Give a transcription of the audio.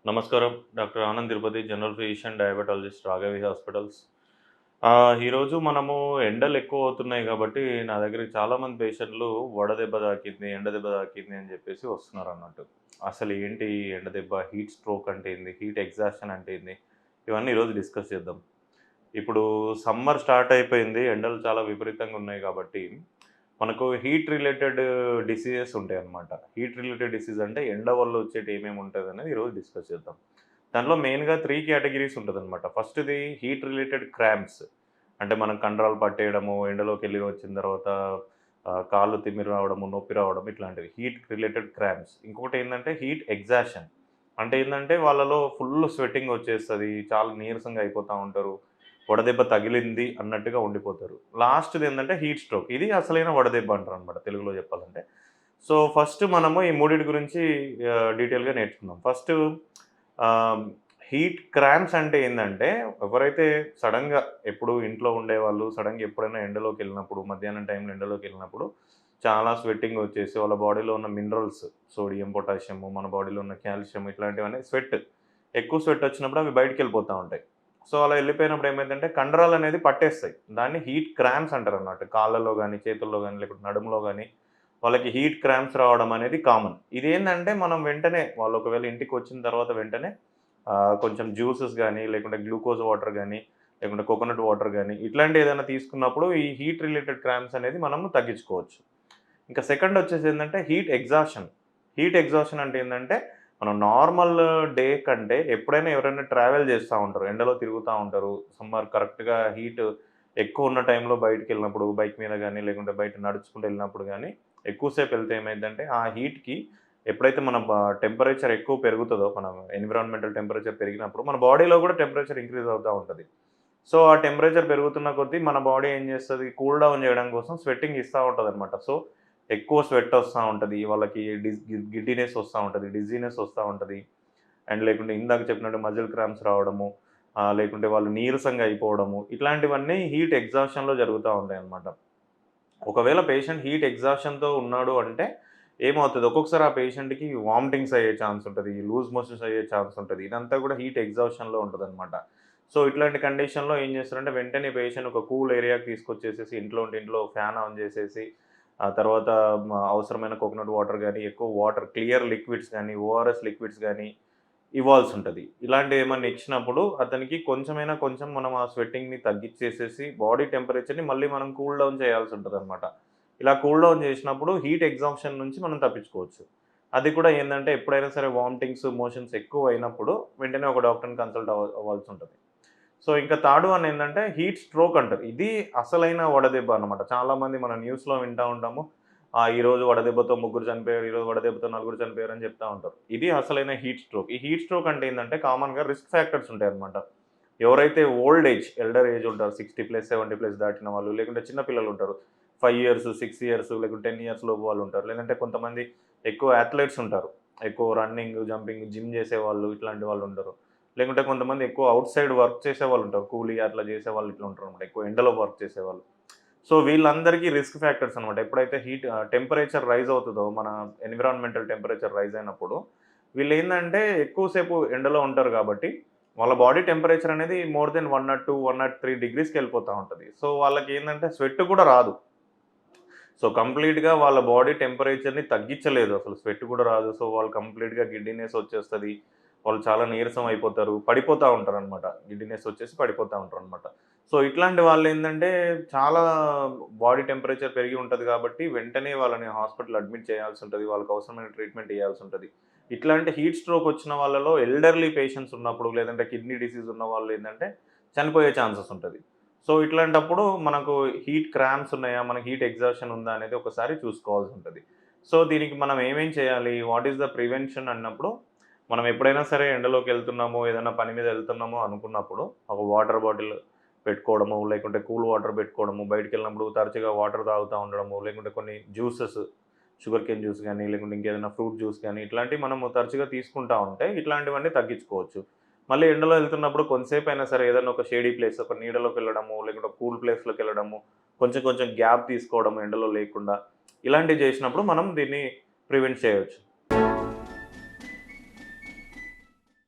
నమస్కారం. Doctor Anand Tirupati, general physician, diabetologist, Raghavi hospitals. ఈరోజు మనము ఎండలు ఎక్కువ అవుతున్నాయి కాబట్టి, నా దగ్గరికి చాలామంది పేషెంట్లు వడదెబ్బ తాకింది, ఎండ దెబ్బ తాకింది అని చెప్పేసి వస్తున్నారన్నట్టు. అసలు ఏంటి ఈ ఎండ దెబ్బ, హీట్ స్ట్రోక్ అంటే ఏంది, హీట్ ఎగ్జాషన్ అంటే ఏంది, ఇవన్నీ ఈరోజు డిస్కస్ చేద్దాం. ఇప్పుడు సమ్మర్ స్టార్ట్ అయిపోయింది. ఎండలు చాలా విపరీతంగా ఉన్నాయి కాబట్టి, మనకు హీట్ రిలేటెడ్ డిసీజెస్ ఉంటాయన్నమాట. హీట్ రిలేటెడ్ డిసీజ్ అంటే ఎండ వల్ల వచ్చేటి ఏమేమి ఉంటదనేది ఈరోజు డిస్కస్ చేద్దాం. దాంట్లో మెయిన్‌గా 3 కేటగరీస్ ఉంటదనమాట. ఫస్ట్‌ది హీట్ రిలేటెడ్ క్రాంప్స్. అంటే మనం కండరాలు పట్టేయడము, ఎండలోకెళ్ళి వచ్చిన తర్వాత కాళ్ళు తిమ్మిరి రావడము, నొప్పి రావడం ఇట్లాంటివి. Heat related cramps. ఇంకొకటేందంటే హీట్ ఎగ్జాషన్. అంటే ఏందంటే వాళ్ళలో ఫుల్ స్వెట్టింగ్ వచ్చేస్తది. చాలా నీరసంగా అయిపోతా ఉంటారు. వడదెబ్బ తగిలింది అన్నట్టుగా ఉండిపోతారు. లాస్ట్‌ది ఏందంటే హీట్ స్ట్రోక్. ఇది అసలైన వడదెబ్బ అంటారనమాట తెలుగులో చెప్పాలంటే. సో, ఫస్ట్ మనము ఈ మూడిటి గురించి డీటెయిల్‌గా నేర్చుకుందాం. ఫస్టు ఆహ్, హీట్ క్రాంప్స్ అంటే ఏందంటే, ఎవరైతే సడెన్‌గా ఎప్పుడు ఇంట్లో ఉండేవాళ్ళు సడెన్‌గా ఎప్పుడైనా ఎండలోకెళ్ళినప్పుడు, మధ్యాహ్నం టైంలో ఎండలోకెళ్ళినప్పుడు చాలా స్వెట్టింగ్ వచ్చేసి వాళ్ళ బాడీలో ఉన్న మినరల్స్, సోడియం, పొటాషియము, మన బాడీలో ఉన్న కాల్షియం ఇట్లాంటివన్నీ ఎక్కువ స్వెట్ వచ్చినప్పుడు అవి బయటికెళ్ళిపోతా ఉంటాయి. సో, అలా వెళ్ళిపోయినప్పుడు ఏమైద్దంటే కండరాలనేది పట్టేస్తాయి. దాన్ని హీట్ క్రాంప్స్ అంటారనమాట. కాళ్ళలో గాని, చేతుల్లో గాని, లేకపోతే నడుములో గాని వాళ్ళకి హీట్ క్రాంప్స్ రావడం అనేది కామన్. ఇదేందంటే మనం వెంటనే వాళ్ళు ఒకవేళ ఇంటికొచ్చిన తర్వాత వెంటనే కొంచెం జ్యూసెస్ గాని, లేకుంటే గ్లూకోజ్ వాటర్ గాని, లేకుంటే కోకోనట్ వాటర్ గాని, ఇట్లాంటివి ఏదైనా తీసుకున్నప్పుడు ఈ హీట్ రిలేటెడ్ క్రాంప్స్ అనేది మనము తగ్గించుకోవచ్చు. ఇంకా సెకండ్ వచ్చేసి ఏందంటే హీట్ ఎగ్జాషన్. హీట్ ఎగ్జాషన్ అంటే ఏందంటే, మనం నార్మల్ డే కంటే ఎప్పుడైనా ఎవరైనా ట్రావెల్ చేస్తా ఉంటారు. ఎండలో తిరుగుతా ఉంటారు. సమ్మర్ కరెక్ట్‌గా హీట్ ఎక్కువ ఉన్న టైంలో బయటికెళ్ళినప్పుడు బైక్ మీద గాని, లేకుంటే బయట నడుచుకుంటూ వెళ్ళినప్పుడు గాని, ఎక్కువ సేపు వెళ్తే ఏమైద్దంటే, ఆ హీట్‌కి ఎప్పుడైతే మన టెంపరేచర్ ఎక్కువ పెరుగుతదో, మన ఎన్విరాన్మెంటల్ టెంపరేచర్ పెరిగినప్పుడు మన బాడీలో కూడా టెంపరేచర్ ఇంక్రీజ్ అవుతా ఉంటది. సో, ఆ టెంపరేచర్ పెరుగుతున్న కొద్దీ మన బాడీ ఏం చేస్తది, కూల్ డౌన్ చేయడం కోసం స్వెట్టింగ్ ఇస్తా ఉంటదనమాట. సో, ఎక్కువ స్వెట్ ఒస్తా ఉంటది. వాళ్ళకి గిడ్డీనెస్ ఒస్తా ఉంటది. డిజీనెస్ ఒస్తా ఉంటది. అండ్ లేకుంటే ఇందాక చెప్పినట్టు మజిల్ క్రాంప్స్ రావడము, లేకుంటే వాళ్ళు నీరసంగా అయిపోవడము, ఇట్లాంటివన్నీ హీట్ ఎగ్జాషన్‌లో జరుగుతా ఉంటాయనమాట. ఒకవేళ పేషెంట్ హీట్ ఎగ్జాషన్‌తో ఉన్నాడు అంటే ఏమవుతది, ఒక్కొక్కసారి ఆ పేషెంట్‌కి వామిటింగ్స్ అయ్యే ఛాన్స్ ఉంటది. లూజ్ మోషన్స్ అయ్యే ఛాన్స్ ఉంటది. ఇదంతా కూడా హీట్ ఎగ్జాషన్‌లో ఉంటదనమాట. సో, ఇట్లాంటి కండిషన్‌లో ఏం చేస్తారంటే వెంటనే పేషెంట్ ఒక కూల్ ఏరియాకి తీసుకొచ్చేసేసి ఇంట్లో ఉంటే ఇంట్లో ఫ్యాన్ ఆన్ చేసేసి, ఆ తర్వాత అవసరమైన కోకోనట్ వాటర్ గాని, ఎక్కువ వాటర్ క్లియర్ లిక్విడ్స్ గాని, ఓఆర్ఎస్ లిక్విడ్స్ గాని ఇవ్వాల్సుంటది. ఇలాంటివేమన్నా ఇచ్చినప్పుడు అతనికి కొంచెం మనం ఆ స్వెట్టింగ్‌ని తగ్గిచ్చేసేసి బాడీ టెంపరేచర్‌ని మళ్ళీ మనం కూల్ డౌన్ చేయాల్సుంటదనమాట. ఇలా కూల్ డౌన్ చేసినప్పుడు హీట్ ఎగ్జాంప్షన్ నుంచి మనం తప్పించుకోవచ్చు. అది కూడా ఏందంటే ఎప్పుడైనా సరే వామిటింగ్స్, మోషన్స్ ఎక్కువయినప్పుడు వెంటనే ఒక డాక్టర్‌ని కన్సల్ట్ అవ్వాల్సుంటది. సో, ఇంకా థర్డ్ వన్ ఏందంటే హీట్ స్ట్రోక్ అంటారు. ఇది అసలైన వడదెబ్బ అన్నమాట. చాలామంది మనం న్యూస్‌లో వింటా ఉంటాము. ఈరోజు వడదెబ్బతో ముగ్గురు చనిపోయారు, ఈరోజు వడదెబ్బతో నలుగురు చనిపోయారని చెప్తా ఉంటారు. ఇది అసలైన హీట్ స్ట్రోక్. ఈ హీట్ స్ట్రోక్ అంటే ఏందంటే కామన్‌గా రిస్క్ ఫ్యాక్టర్స్ ఉంటాయన్నమాట. ఎవరైతే ఓల్డ్ ఏజ్, ఎల్డర్ ఏజ్ ఉంటారు 60+, 70+ దాటిన వాళ్ళు, లేకుంటే చిన్న పిల్లలుంటారు. 5 ఇయర్స్, 6 ఇయర్స్ లేకుంటే 10 ఇయర్స్ లోపు వాళ్ళుంటారు. లేదంటే కొంతమంది ఎక్కువ అథ్లెట్స్ ఉంటారు. ఎక్కువ రన్నింగ్, జంపింగ్, జిమ్ చేసేవాళ్ళు ఇట్లాంటి వాళ్ళుంటారు. లేకుంటే కొంతమంది ఎక్కువ ఔట్ సైడ్ వర్క్ చేసేవాళ్ళుంటారు. కూలీ అట్లా చేసేవాళ్ళు ఇట్లా ఉంటారనమాట. ఎక్కువ ఎండలో వర్క్ చేసేవాళ్ళు. సో, వీళ్ళందరికీ రిస్క్ ఫ్యాక్టర్స్ అనమాట. ఎప్పుడైతే టెంపరేచర్ రైజ్ అవుతదో, మన ఎన్విరాన్మెంటల్ టెంపరేచర్ రైజ్ అయినప్పుడు, వీళ్ళేందంటే ఎక్కువ సేపు ఎండలో ఉంటారు గాబట్టి, వాళ్ళ బాడీ టెంపరేచర్ అనేది మోర్ దెన్ 102, 103 డిగ్రీస్‌కెళ్ళిపోతా ఉంటది. సో, వాళ్ళకేందంటే స్వెట్ కూడా రాదు. సో, కంప్లీట్‌గా వాళ్ళ బాడీ టెంపరేచర్‌ని తగ్గించలేదు. అసలు స్వెట్ కూడా రాదు. సో, వాళ్ళు కంప్లీట్‌గా గిడ్డీనెస్ వచ్చేస్తది. వాళ్ళు చాలా నీరసం అయిపోతారు. పడిపోతా ఉంటారనమాట. గిడ్డీనెస్ వచ్చేసి పడిపోతా ఉంటారనమాట. సో, ఇట్లాంటి వాళ్ళేందంటే చాలా బాడీ టెంపరేచర్ పెరిగి ఉంటది కాబట్టి వెంటనే వాళ్ళని హాస్పిటల్ అడ్మిట్ చేయాల్సుంటది. వాళ్ళకి అవసరమైన ట్రీట్మెంట్ ఇయ్యాల్సుంటది. ఇట్లాంటి హీట్ స్ట్రోక్ వచ్చిన వాళ్ళలో ఎల్డర్లీ పేషెంట్స్ ఉన్నప్పుడు, లేదంటే కిడ్నీ డిసీజ్ ఉన్న వాళ్ళు ఏందంటే చనిపోయే ఛాన్సెస్ ఉంటది. సో, ఇట్లాంటప్పుడు మనకు హీట్ క్రాంప్స్ ఉన్నాయా? మనకి హీట్ ఎగ్జాషన్ ఉందా? అనేది ఒకసారి చూసుకోవాల్సుంటది. సో, దీనికి మనం ఏమేం చేయాలి? వాట్ ఈస్ ద ప్రివెన్షన్ అన్నప్పుడు, మనం ఎప్పుడైనా సరే ఎండలోకెళ్తున్నాము, ఏదైనా పని మీద ఎళ్తున్నాము అనుకున్నప్పుడు, ఒక వాటర్ బాటిల్ పెట్టుకోవడము, లేకుంటే కూల్ వాటర్ పెట్టుకోవడము, బయటికెళ్ళినప్పుడు తరచుగా వాటర్ తాగుతా ఉండడము, లేకుంటే కొన్ని జ్యూసెస్, షుగర్ కేన్ జ్యూస్ గానీ, లేకుంటే ఇంకేదైనా ఫ్రూట్ జ్యూస్ గానీ, ఇట్లాంటివి మనము తరచుగా తీసుకుంటా ఉంటే, ఇట్లాంటివన్నీ తగ్గించుకోవచ్చు. మళ్ళీ ఎండలో ఎళ్తున్నప్పుడు కొంతసేపయినా సరే ఏదన్నా ఒక షేడీ ప్లేస్, ఒక నీడలోకెళ్ళడము, లేకుంటే కూల్ ప్లేస్‌లోకెళ్ళడము, కొంచెం కొంచెం గ్యాప్ తీసుకోవడం ఎండలో లేకుండా, ఇలాంటివి జేసినప్పుడు మనం దీన్ని ప్రివెంట్ చేయొచ్చు.